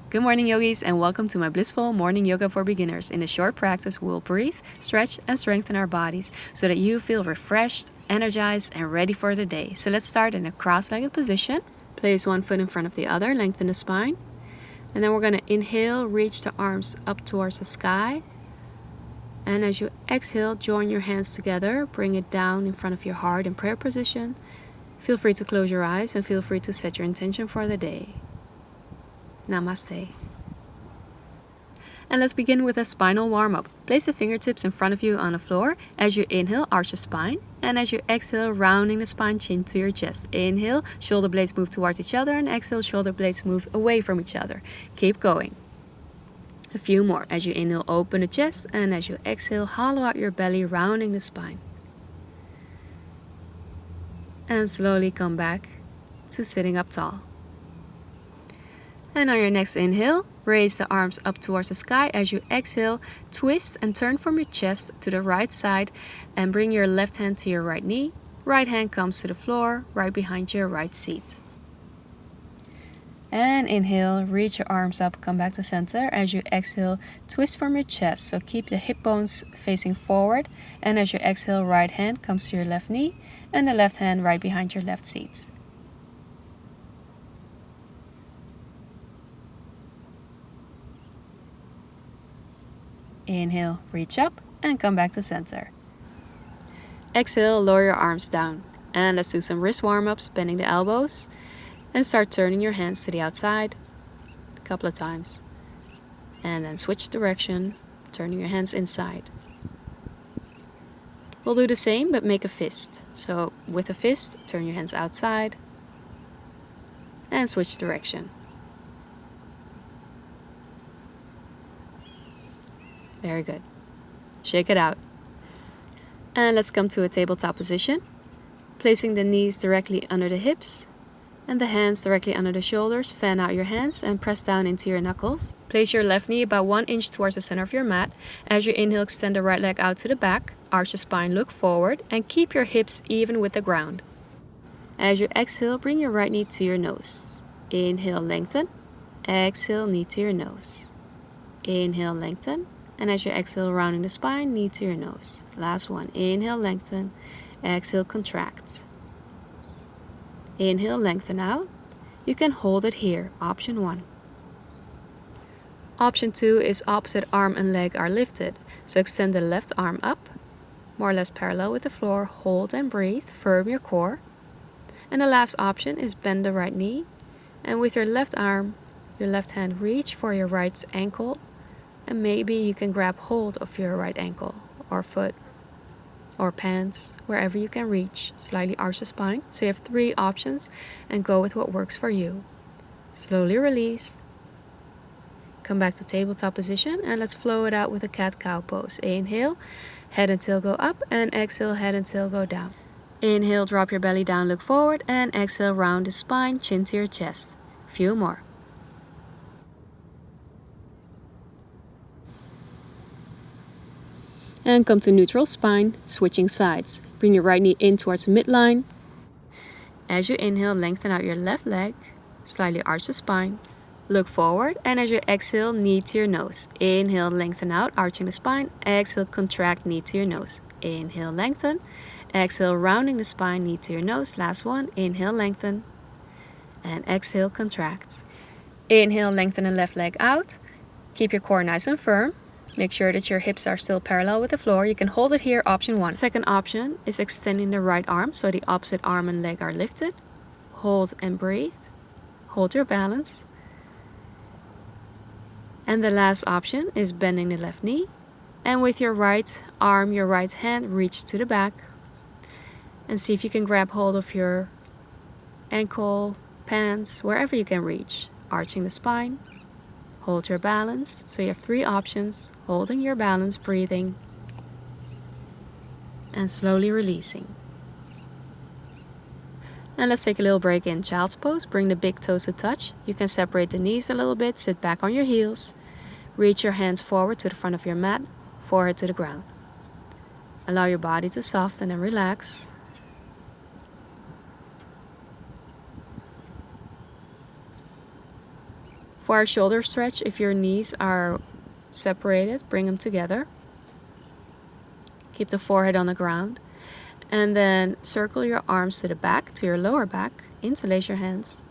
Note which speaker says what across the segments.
Speaker 1: Good morning, yogis, and welcome to my Blissful Morning Yoga for Beginners. In a short practice, we'll breathe, stretch, and strengthen our bodies so that you feel refreshed, energized, and ready for the day. So let's start in a cross-legged position. Place one foot in front of the other, lengthen the spine. And then we're going to inhale, reach the arms up towards the sky. And as you exhale, join your hands together, bring it down in front of your heart in prayer position. Feel free to close your eyes and feel free to set your intention for the day. Namaste. And let's begin with a spinal warm-up. Place the fingertips in front of you on the floor. As you inhale, arch the spine. And as you exhale, rounding the spine, chin to your chest. Inhale, shoulder blades move towards each other. And exhale, shoulder blades move away from each other. Keep going. A few more. As you inhale, open the chest. And as you exhale, hollow out your belly, rounding the spine. And slowly come back to sitting up tall. And on your next inhale, raise the arms up towards the sky. As you exhale, twist and turn from your chest to the right side and bring your left hand to your right knee. Right hand comes to the floor, right behind your right seat. And inhale, reach your arms up, come back to center. As you exhale, twist from your chest. So keep the hip bones facing forward. And as you exhale, right hand comes to your left knee and the left hand right behind your left seat. Inhale, reach up and come back to center. Exhale, lower your arms down. And let's do some wrist warm-ups, bending the elbows. And start turning your hands to the outside a couple of times. And then switch direction, turning your hands inside. We'll do the same, but make a fist. So with a fist, turn your hands outside. And switch direction. Very good. Shake it out. And let's come to a tabletop position. Placing the knees directly under the hips and the hands directly under the shoulders. Fan out your hands and press down into your knuckles. Place your left knee about 1 inch towards the center of your mat. As you inhale, extend the right leg out to the back. Arch the spine, look forward, and keep your hips even with the ground. As you exhale, bring your right knee to your nose. Inhale, lengthen. Exhale, knee to your nose. Inhale, lengthen. And as you exhale, rounding the spine, knee to your nose. Last one. Inhale, lengthen. Exhale, contract. Inhale, lengthen out. You can hold it here. Option 1. Option 2 is opposite arm and leg are lifted. So extend the left arm up, more or less parallel with the floor. Hold and breathe. Firm your core. And the last option is bend the right knee. And with your left arm, your left hand, reach for your right ankle. And maybe you can grab hold of your right ankle or foot or pants, wherever you can reach. Slightly arch the spine. So you have 3 options and go with what works for you. Slowly release. Come back to tabletop position and let's flow it out with a cat-cow pose. Inhale, head and tail go up, and exhale, head and tail go down. Inhale, drop your belly down, look forward, and exhale, round the spine, chin to your chest. Few more. And come to neutral spine, switching sides. Bring your right knee in towards midline. As you inhale, lengthen out your left leg. Slightly arch the spine. Look forward. And as you exhale, knee to your nose. Inhale, lengthen out, arching the spine. Exhale, contract, knee to your nose. Inhale, lengthen. Exhale, rounding the spine, knee to your nose. Last one. Inhale, lengthen. And exhale, contract. Inhale, lengthen the left leg out. Keep your core nice and firm. Make sure that your hips are still parallel with the floor. You can hold it here, option 1. Second option is extending the right arm, so the opposite arm and leg are lifted. Hold and breathe. Hold your balance. And the last option is bending the left knee. And with your right arm, your right hand, reach to the back. And see if you can grab hold of your ankle, pants, wherever you can reach. Arching the spine. Hold your balance. So you have 3 options. Holding your balance, breathing, and slowly releasing. And let's take a little break in child's pose. Bring the big toes to touch. You can separate the knees a little bit. Sit back on your heels. Reach your hands forward to the front of your mat, forehead to the ground. Allow your body to soften and relax. For our shoulder stretch, if your knees are separated, bring them together. Keep the forehead on the ground. And then circle your arms to the back, to your lower back. Interlace your hands.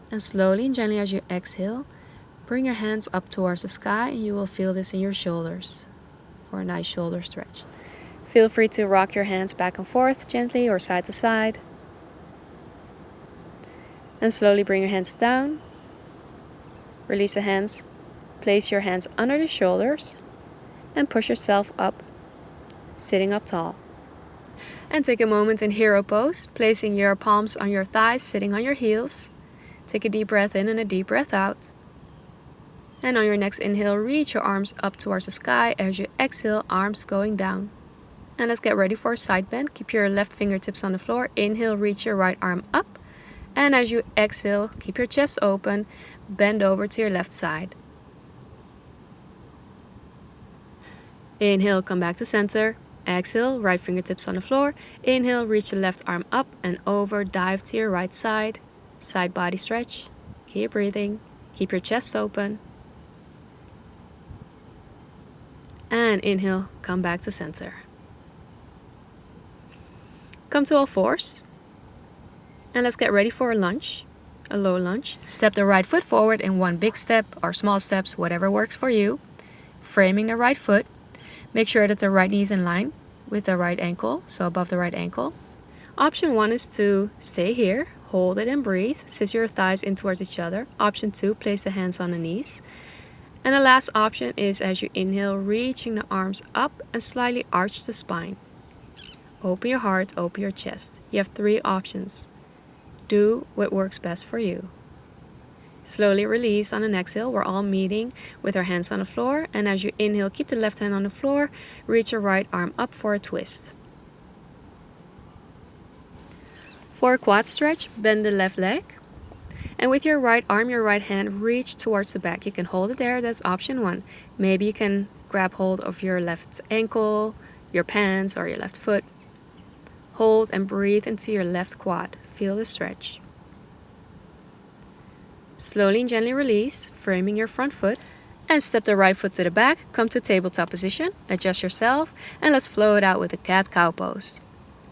Speaker 1: And slowly and gently as you exhale, bring your hands up towards the sky, and you will feel this in your shoulders for a nice shoulder stretch. Feel free to rock your hands back and forth gently or side to side. And slowly bring your hands down. Release the hands. Place your hands under the shoulders and push yourself up, sitting up tall. And take a moment in hero pose, placing your palms on your thighs, sitting on your heels. Take a deep breath in and a deep breath out. And on your next inhale, reach your arms up towards the sky. As you exhale, arms going down. And let's get ready for a side bend. Keep your left fingertips on the floor. Inhale, reach your right arm up. And as you exhale, keep your chest open. Bend over to your left side. Inhale, come back to center. Exhale, right fingertips on the floor. Inhale, reach your left arm up and over. Dive to your right side. Side body stretch. Keep breathing. Keep your chest open. And inhale, come back to center. Come to all fours. And let's get ready for a lunge. A low lunge. Step the right foot forward in one big step or small steps, whatever works for you. Framing the right foot. Make sure that the right knee is in line with the right ankle, so above the right ankle. Option 1 is to stay here, hold it and breathe. Sit your thighs in towards each other. Option 2, place the hands on the knees. And the last option is as you inhale, reaching the arms up and slightly arch the spine. Open your heart, open your chest. You have 3 options. Do what works best for you. Slowly release on an exhale. We're all meeting with our hands on the floor. And as you inhale, keep the left hand on the floor. Reach your right arm up for a twist. For a quad stretch, bend the left leg. And with your right arm, your right hand, reach towards the back. You can hold it there. That's option 1. Maybe you can grab hold of your left ankle, your pants, or your left foot. Hold and breathe into your left quad. Feel the stretch. Slowly and gently release, framing your front foot. And step the right foot to the back. Come to tabletop position. Adjust yourself. And let's flow it out with a cat-cow pose.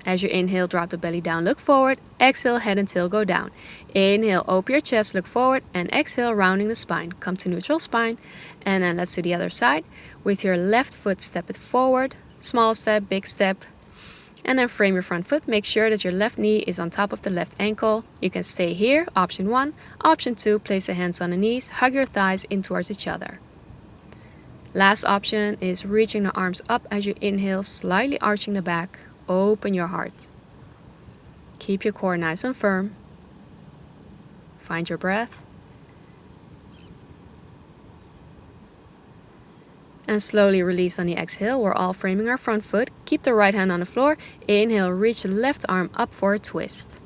Speaker 1: As you inhale, drop the belly down, look forward. Exhale, head and tail go down. Inhale, open your chest, look forward. And exhale, rounding the spine. Come to neutral spine. And then let's do the other side. With your left foot, step it forward. Small step, big step. And then frame your front foot. Make sure that your left knee is on top of the left ankle. You can stay here, option 1. Option 2, place the hands on the knees. Hug your thighs in towards each other. Last option is reaching the arms up as you inhale, slightly arching the back. Open your heart. Keep your core nice and firm. Find your breath. And slowly release on the exhale. We're all framing our front foot. Keep the right hand on the floor. Inhale, reach the left arm up for a twist.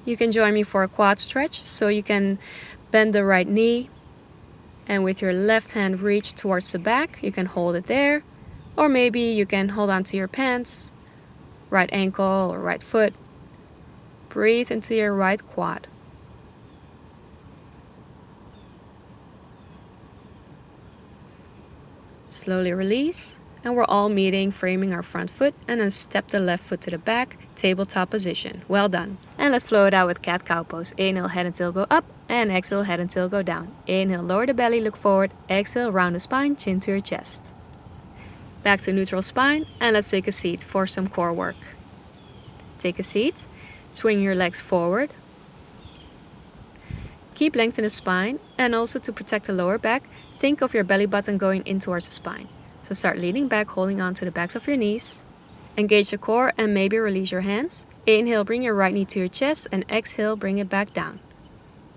Speaker 1: You can join me for a quad stretch, so you can bend the right knee and with your left hand reach towards the back. You can hold it there, or maybe you can hold on to your pants, right ankle or right foot. Breathe into your right quad. Slowly release, and we're all meeting, framing our front foot, and then step the left foot to the back, tabletop position. Well done. And let's flow it out with cat-cow pose. Inhale, head and tail go up, and exhale, head and tail go down. Inhale, lower the belly, look forward. Exhale, round the spine, chin to your chest. Back to neutral spine, and let's take a seat for some core work. Take a seat. Swing your legs forward. Keep length in the spine, and also to protect the lower back, think of your belly button going in towards the spine. So start leaning back, holding on to the backs of your knees. Engage the core and maybe release your hands. Inhale, bring your right knee to your chest, and exhale, bring it back down.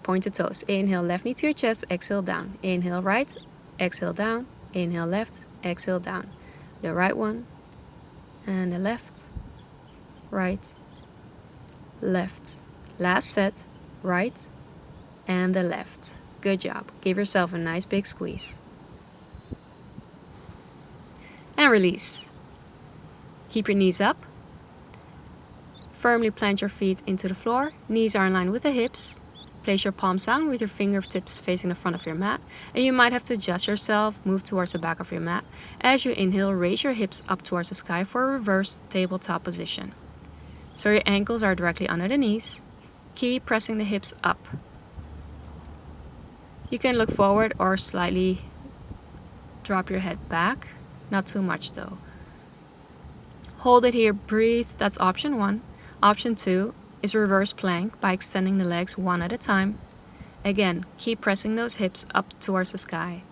Speaker 1: Point the toes. Inhale, left knee to your chest, exhale down. Inhale right, exhale down. Inhale left, exhale down. The right one, and the left, right, left. Last set, right and the left. Good job. Give yourself a nice big squeeze. And release. Keep your knees up. Firmly plant your feet into the floor, knees are in line with the hips. Place your palms down with your fingertips facing the front of your mat, and you might have to adjust yourself, move towards the back of your mat. As you inhale, raise your hips up towards the sky for a reverse tabletop position. So your ankles are directly under the knees. Keep pressing the hips up. You can look forward or slightly drop your head back, not too much though. Hold it here, breathe, that's option 1. Option 2 is reverse plank by extending the legs one at a time. Again, keep pressing those hips up towards the sky.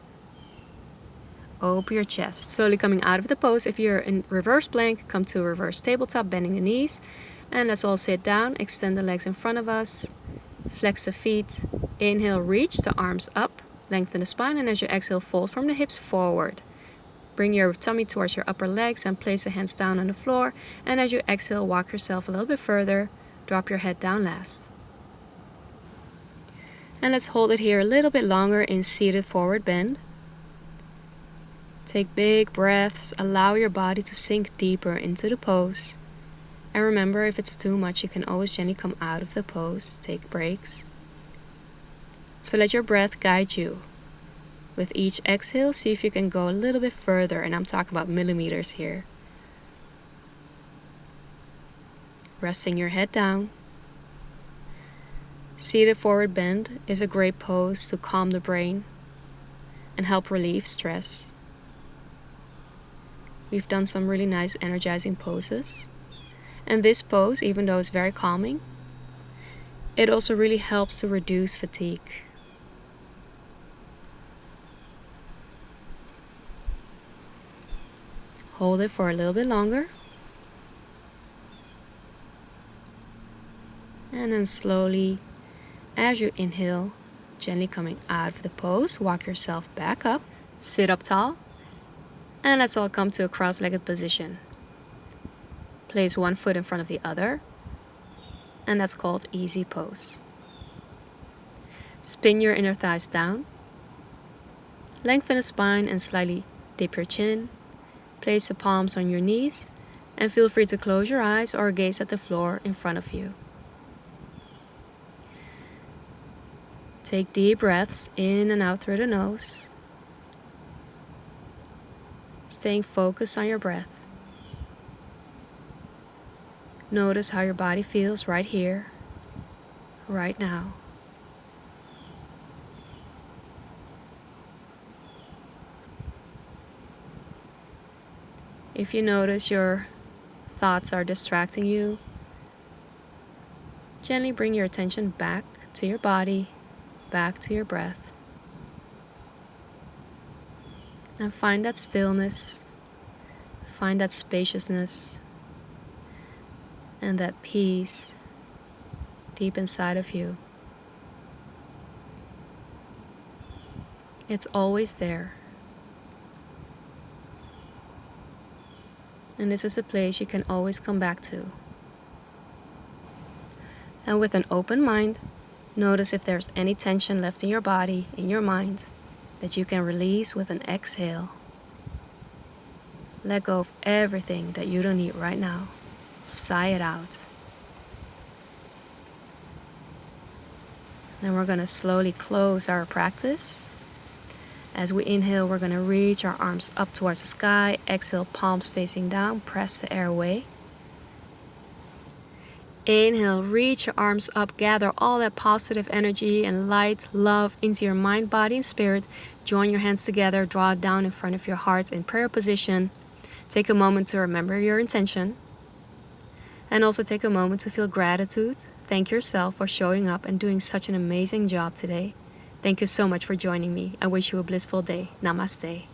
Speaker 1: Open your chest. Slowly coming out of the pose. If you're in reverse plank, come to a reverse tabletop, bending the knees. And let's all sit down, extend the legs in front of us. Flex the feet. Inhale, reach the arms up, lengthen the spine, and as you exhale, fold from the hips forward. Bring your tummy towards your upper legs and place the hands down on the floor. And as you exhale, walk yourself a little bit further. Drop your head down last. And let's hold it here a little bit longer in seated forward bend. Take big breaths, allow your body to sink deeper into the pose. And remember, if it's too much, you can always gently come out of the pose, take breaks. So let your breath guide you. With each exhale, see if you can go a little bit further, and I'm talking about millimeters here. Resting your head down. Seated forward bend is a great pose to calm the brain and help relieve stress. We've done some really nice energizing poses. And this pose, even though it's very calming, it also really helps to reduce fatigue. Hold it for a little bit longer. And then slowly, as you inhale, gently coming out of the pose, walk yourself back up, sit up tall, and let's all come to a cross-legged position. Place one foot in front of the other, and that's called easy pose. Spin your inner thighs down, lengthen the spine and slightly dip your chin. Place the palms on your knees, and feel free to close your eyes or gaze at the floor in front of you. Take deep breaths in and out through the nose, staying focused on your breath. Notice how your body feels right here, right now. If you notice your thoughts are distracting you, gently bring your attention back to your body, back to your breath. And find that stillness, find that spaciousness, and that peace deep inside of you. It's always there. And this is a place you can always come back to. And with an open mind, notice if there's any tension left in your body, in your mind, that you can release with an exhale. Let go of everything that you don't need right now. Sigh it out. Then we're going to slowly close our practice. As we inhale, we're going to reach our arms up towards the sky. Exhale, palms facing down. Press the air away. Inhale, reach your arms up. Gather all that positive energy and light, love into your mind, body, and spirit. Join your hands together. Draw it down in front of your heart in prayer position. Take a moment to remember your intention. And also take a moment to feel gratitude. Thank yourself for showing up and doing such an amazing job today. Thank you so much for joining me. I wish you a blissful day. Namaste.